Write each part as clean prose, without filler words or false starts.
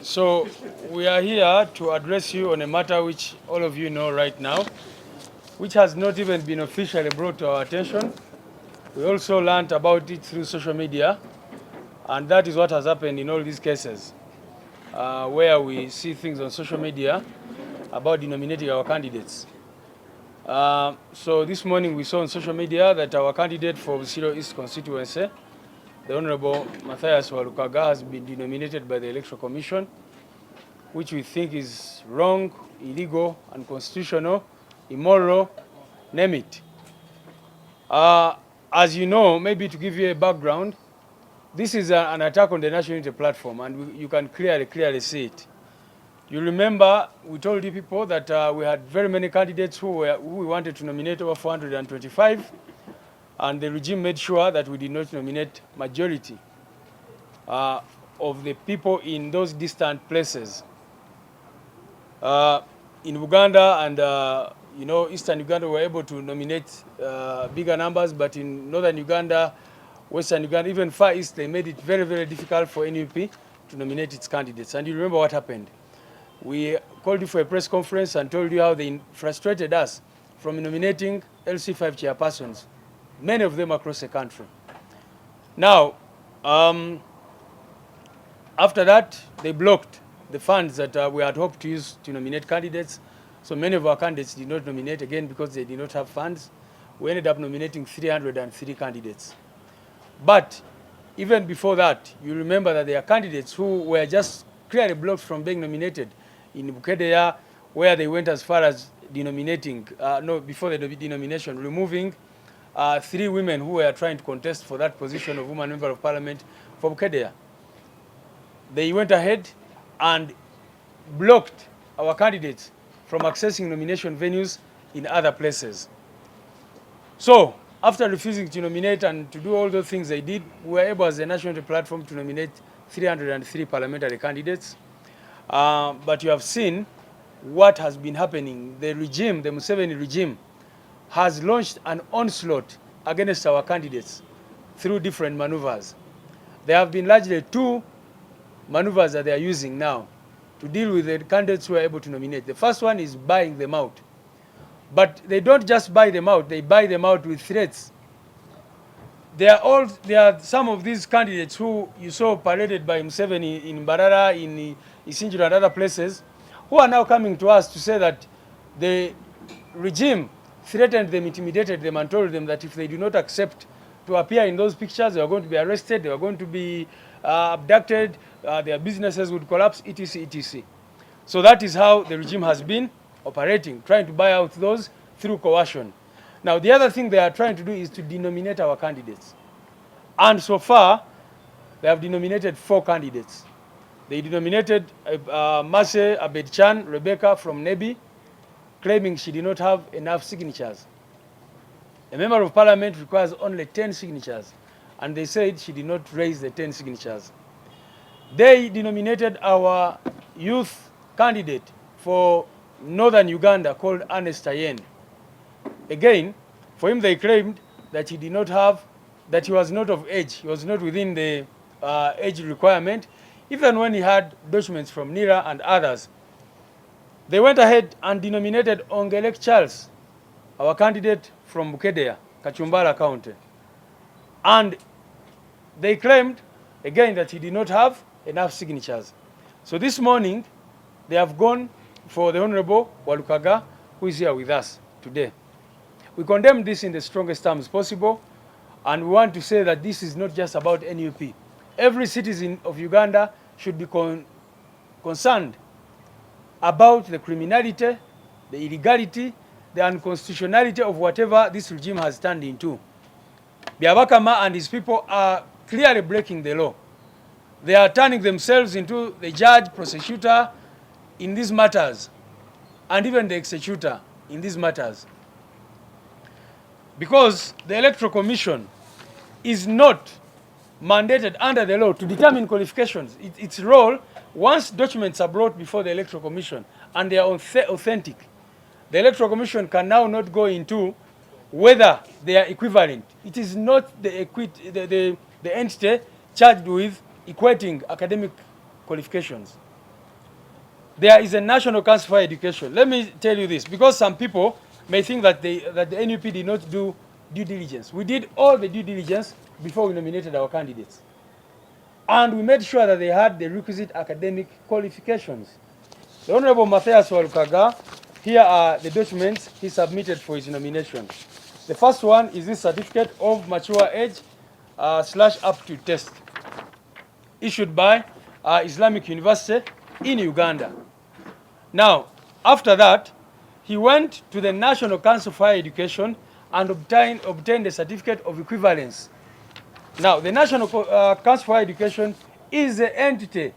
So we are here to address you on a matter which all of you know right now, which has not even been officially brought to our attention. We also learned about it through social media, and that is what has happened in all these cases, where we see things on social media about denominating our candidates. So this morning we saw on social media that our candidate for Busiro East constituency, the Honorable Mathius Walukaga, has been denominated by the Electoral Commission, which we think is wrong, illegal, unconstitutional, immoral, name it. As you know, maybe to give you a background, this is an attack on the National Unity Platform, and you can clearly see it. You remember we told you people that we had very many candidates who we wanted to nominate, over 425, and the regime made sure that we did not nominate majority of the people in those distant places. In Uganda and Eastern Uganda, we were able to nominate bigger numbers, but in Northern Uganda, Western Uganda, even Far East, they made it very, very difficult for NUP to nominate its candidates. And you remember what happened. We called you for a press conference and told you how they frustrated us from nominating LC5 chairpersons, many of them across the country. Now, after that, they blocked the funds that we had hoped to use to nominate candidates. So many of our candidates did not nominate again because they did not have funds. We ended up nominating 303 candidates. But even before that, you remember that there are candidates who were just clearly blocked from being nominated in Bukedeya, where they went as far as denominating, before the denomination, removing 3 women who were trying to contest for that position of woman member of parliament for Bukedeya. They went ahead and blocked our candidates from accessing nomination venues in other places. So, after refusing to nominate and to do all those things they did, we were able as a national platform to nominate 303 parliamentary candidates. But you have seen what has been happening. The regime, the Museveni regime, has launched an onslaught against our candidates through different maneuvers. There have been largely 2 maneuvers that they are using now to deal with the candidates who are able to nominate. The first one is buying them out. But they don't just buy them out, they buy them out with threats. There are some of these candidates who you saw paraded by Museveni in Mbarara, in Isinjiro and other places, who are now coming to us to say that the regime threatened them, intimidated them, and told them that if they do not accept to appear in those pictures, they are going to be arrested, they are going to be abducted, their businesses would collapse, etc., etc. So that is how the regime has been operating, trying to buy out those through coercion. Now, the other thing they are trying to do is to denominate our candidates. And so far, they have denominated 4 candidates. They denominated Mase Abedchan Rebecca from Nebi, claiming she did not have enough signatures. A member of parliament requires only 10 signatures, and they said she did not raise the 10 signatures. They denominated our youth candidate for Northern Uganda called Ernest Ayen. Again, for him they claimed that he did not have, that he was not of age, he was not within the age requirement, even when he had documents from NIRA and others. They went ahead and denominated Ongelek Charles, our candidate from Bukedeya, Kachumbala County. And they claimed, again, that he did not have enough signatures. So this morning, they have gone for the Honorable Walukaga, who is here with us today. We condemn this in the strongest terms possible, and we want to say that this is not just about NUP. Every citizen of Uganda should be concerned about the criminality, the illegality, the unconstitutionality of whatever this regime has turned into. Byabakama and his people are clearly breaking the law. They are turning themselves into the judge, prosecutor in these matters, and even the executor in these matters. Because the Electoral Commission is not mandated under the law to determine qualifications. Its role, once documents are brought before the Electoral Commission and they are authentic, the Electoral Commission can now not go into whether they are equivalent. It is not the entity charged with equating academic qualifications. there is a National Council for Education. Let me tell you this, because some people may think that the NUP did not do due diligence. We did all the due diligence before we nominated our candidates. And we made sure that they had the requisite academic qualifications. The Honorable Mathius Walukaga, here are the documents he submitted for his nomination. The first one is this certificate of mature age / aptitude test, issued by Islamic University in Uganda. Now, after that, he went to the National Council for Higher Education and obtained a certificate of equivalence. Now, the National Council for Higher Education is the entity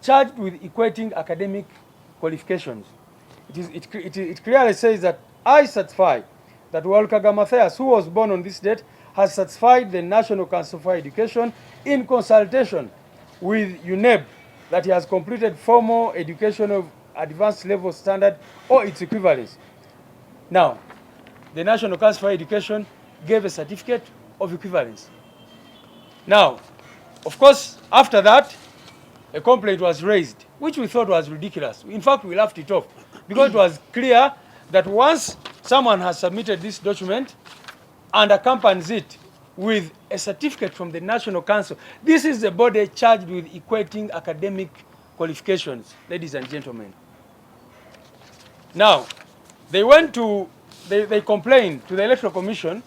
charged with equating academic qualifications. It clearly says that I certify that Walukaga Mathius, who was born on this date, has certified the National Council for Higher Education in consultation with UNEB that he has completed formal education of advanced level standard or its equivalence. Now, the National Council for Higher Education gave a certificate of equivalence. Now, of course, after that, a complaint was raised, which we thought was ridiculous. In fact, we laughed it off, because it was clear that once someone has submitted this document and accompanies it with a certificate from the National Council, this is the body charged with equating academic qualifications, ladies and gentlemen. Now, they complained to the Electoral Commission,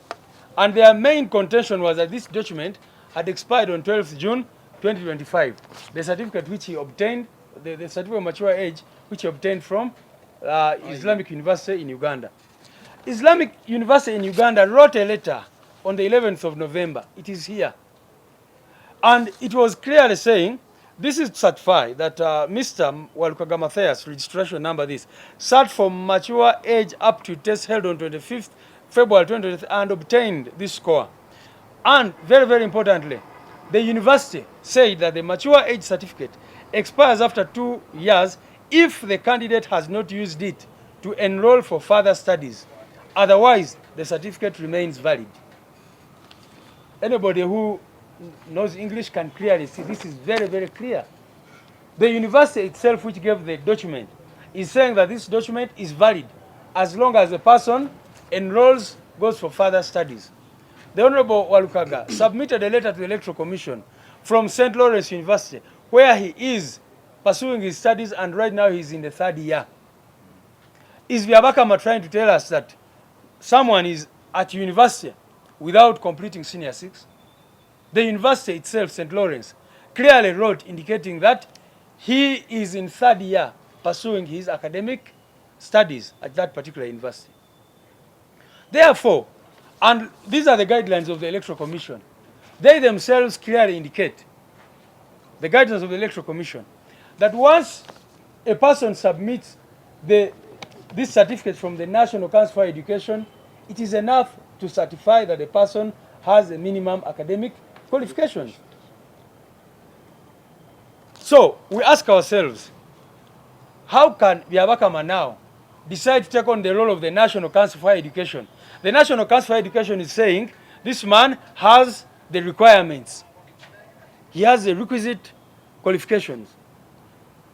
and their main contention was that this document had expired on 12th June 2025. The certificate which he obtained, the certificate of mature age, which he obtained from Islamic University in Uganda. Islamic University in Uganda wrote a letter on the 11th of November. It is here. And it was clearly saying, this is certified that Mr. Walukaga Mathius, registration number this, sat for mature age up to test held on 25th February 2023 and obtained this score. And very, very importantly, the university said that the mature age certificate expires after 2 years if the candidate has not used it to enroll for further studies. Otherwise, the certificate remains valid. Anybody who knows English can clearly see this is very, very clear. The university itself, which gave the document, is saying that this document is valid as long as the person enrolls, goes for further studies. The Honorable Walukaga submitted a letter to the Electoral Commission from St. Lawrence University, where he is pursuing his studies, and right now he's in the 3rd year. Is Vyabakama trying to tell us that someone is at university without completing senior 6? The university itself, St. Lawrence, clearly wrote indicating that he is in 3rd year pursuing his academic studies at that particular university. Therefore, and these are the guidelines of the Electoral Commission, they themselves clearly indicate, the guidelines of the Electoral Commission, that once a person submits this certificate from the National Council for Education, it is enough to certify that the person has a minimum academic qualifications. So we ask ourselves, how can Byabakama now decide to take on the role of the National Council for Education? The National Council for Education is saying this man has the requirements. He has the requisite qualifications.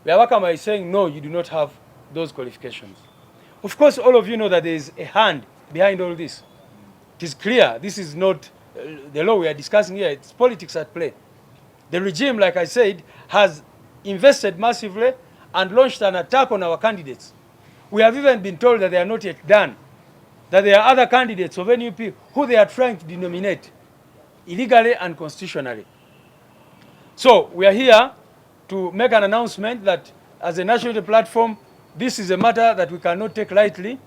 Byabakama is saying, no, you do not have those qualifications. Of course, all of you know that there is a hand behind all this. It is clear. This is not the law we are discussing here. It's politics at play. The regime, like I said, has invested massively and launched an attack on our candidates. We have even been told that they are not yet done, that there are other candidates of NUP who they are trying to denominate illegally and constitutionally. So we are here to make an announcement that as a national platform, this is a matter that we cannot take lightly.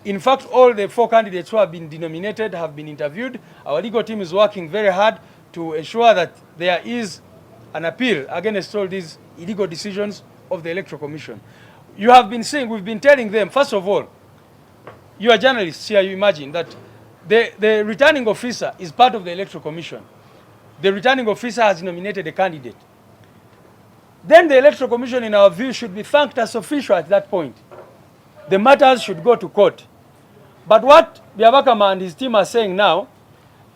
In fact, all the 4 candidates who have been denominated have been interviewed. Our legal team is working very hard to ensure that there is an appeal against all these illegal decisions of the Electoral Commission. You have been saying, we've been telling them, first of all, you are journalists here, you imagine that the returning officer is part of the Electoral Commission. The returning officer has nominated a candidate. Then the Electoral Commission, in our view, should be thanked as official at that point. The matters should go to court. But what Byabakama and his team are saying now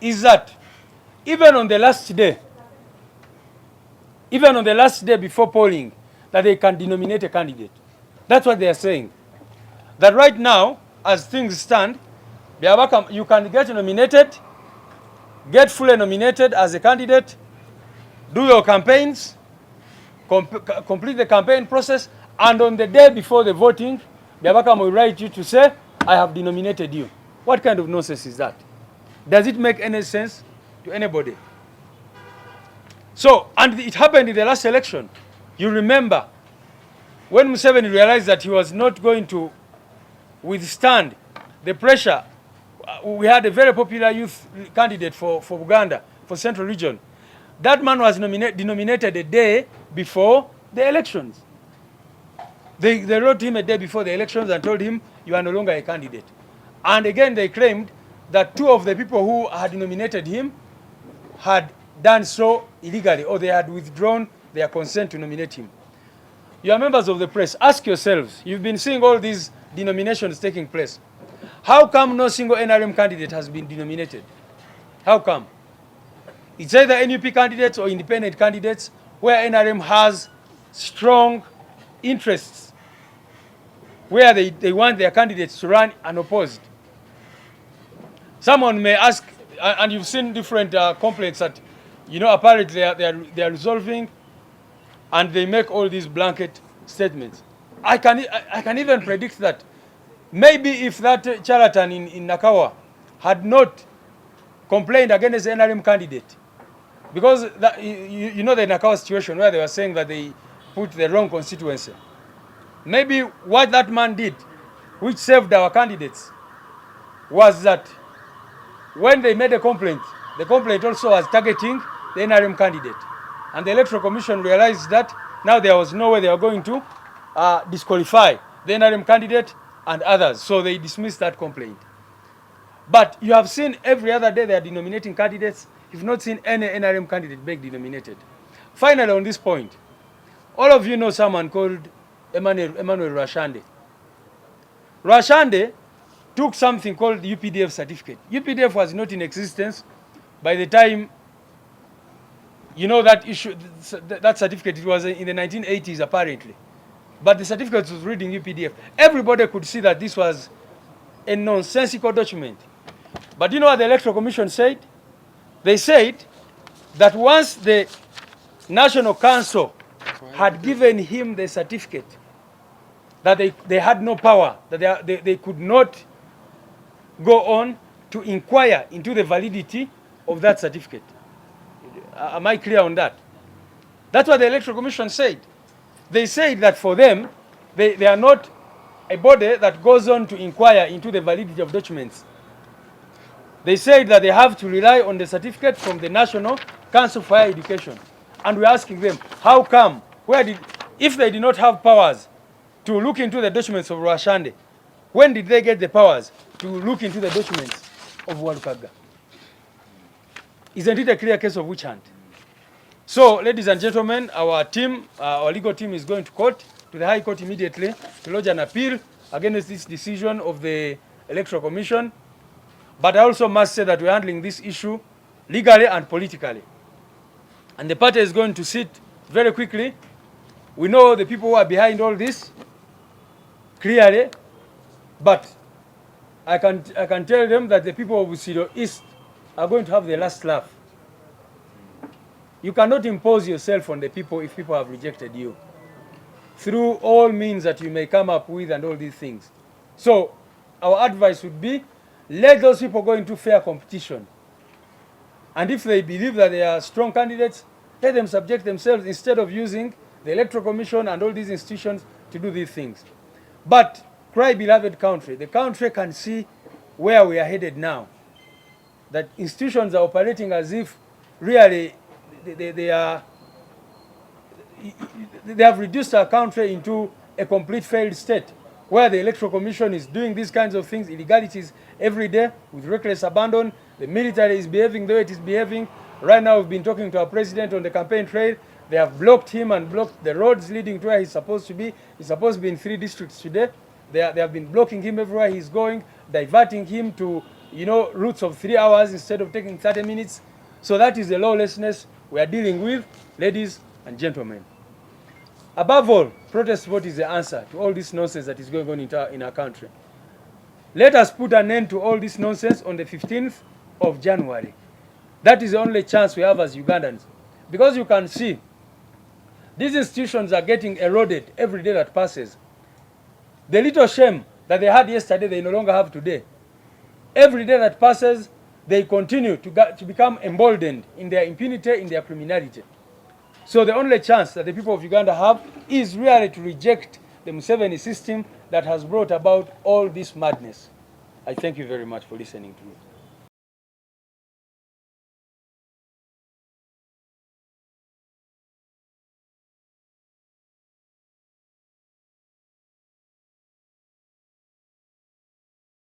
is that even on the last day before polling, that they can denominate a candidate. That's what they are saying. That right now, as things stand, you can get nominated, get fully nominated as a candidate, do your campaigns, complete the campaign process, and on the day before the voting, Biabaka will write you to say, I have denominated you. What kind of nonsense is that? Does it make any sense to anybody? So, and it happened in the last election. You remember when Museveni realized that he was not going to withstand the pressure. We had a very popular youth candidate for Uganda, for Central Region. That man was denominated a day before the elections. They wrote him a day before the elections and told him, you are no longer a candidate. And again, they claimed that 2 of the people who had nominated him had done so illegally, or they had withdrawn their consent to nominate him. You are members of the press. Ask yourselves, you've been seeing all these denominations taking place. How come no single NRM candidate has been denominated? How come? It's either NUP candidates or independent candidates where NRM has strong interests, where they want their candidates to run unopposed. Someone may ask, and you've seen different complaints that, apparently they are resolving, and they make all these blanket statements. I can even predict that maybe if that charlatan in Nakawa had not complained against the NRM candidate, because you know the Nakawa situation where they were saying that they put the wrong constituency. Maybe what that man did, which saved our candidates, was that when they made a complaint, the complaint also was targeting the NRM candidate. And the Electoral Commission realized that now there was no way they were going to disqualify the NRM candidate and others. So they dismissed that complaint. But you have seen every other day they are denominating candidates. You've not seen any NRM candidate being denominated. Finally, on this point, all of you know someone called Emmanuel Rwashande. Rwashande took something called the UPDF certificate. UPDF was not in existence by the time, that issue, that certificate, it was in the 1980s apparently. But the certificate was reading UPDF. Everybody could see that this was a nonsensical document. But you know what the Electoral Commission said? They said that once the National Council had given him the certificate, that they had no power, that they could not go on to inquire into the validity of that certificate. Am I clear on that? That's what the Electoral Commission said. They said that for them, they are not a body that goes on to inquire into the validity of documents. They said that they have to rely on the certificate from the National Council for Higher Education. And we're asking them, how come? If they did not have powers to look into the documents of Rwashande, when did they get the powers to look into the documents of Walukaga? Isn't it a clear case of witch hunt? So, ladies and gentlemen, our legal team is going to court, to the High Court immediately, to lodge an appeal against this decision of the Electoral Commission. But I also must say that we're handling this issue legally and politically. And the party is going to sit very quickly. We know the people who are behind all this clearly, but I can tell them that the people of Busiro East are going to have the last laugh. You cannot impose yourself on the people if people have rejected you, through all means that you may come up with and all these things. So our advice would be, let those people go into fair competition. And if they believe that they are strong candidates, let them subject themselves instead of using the Electoral Commission and all these institutions to do these things. But, cry beloved country, the country can see where we are headed now. That institutions are operating as if really they have reduced our country into a complete failed state, where the Electoral Commission is doing these kinds of things, illegalities every day with reckless abandon. The military is behaving the way it is behaving. Right now we've been talking to our president on the campaign trail. They have blocked him and blocked the roads leading to where he's supposed to be. He's supposed to be in 3 districts today. They have been blocking him everywhere he's going, diverting him to routes of 3 hours instead of taking 30 minutes. So that is the lawlessness we are dealing with, ladies and gentlemen. Above all, protest vote is the answer to all this nonsense that is going on in our country. Let us put an end to all this nonsense on the 15th of January. That is the only chance we have as Ugandans. Because you can see, these institutions are getting eroded every day that passes. The little shame that they had yesterday, they no longer have today. Every day that passes, they continue to become emboldened in their impunity, in their criminality. So the only chance that the people of Uganda have is really to reject the Museveni system that has brought about all this madness. I thank you very much for listening to me.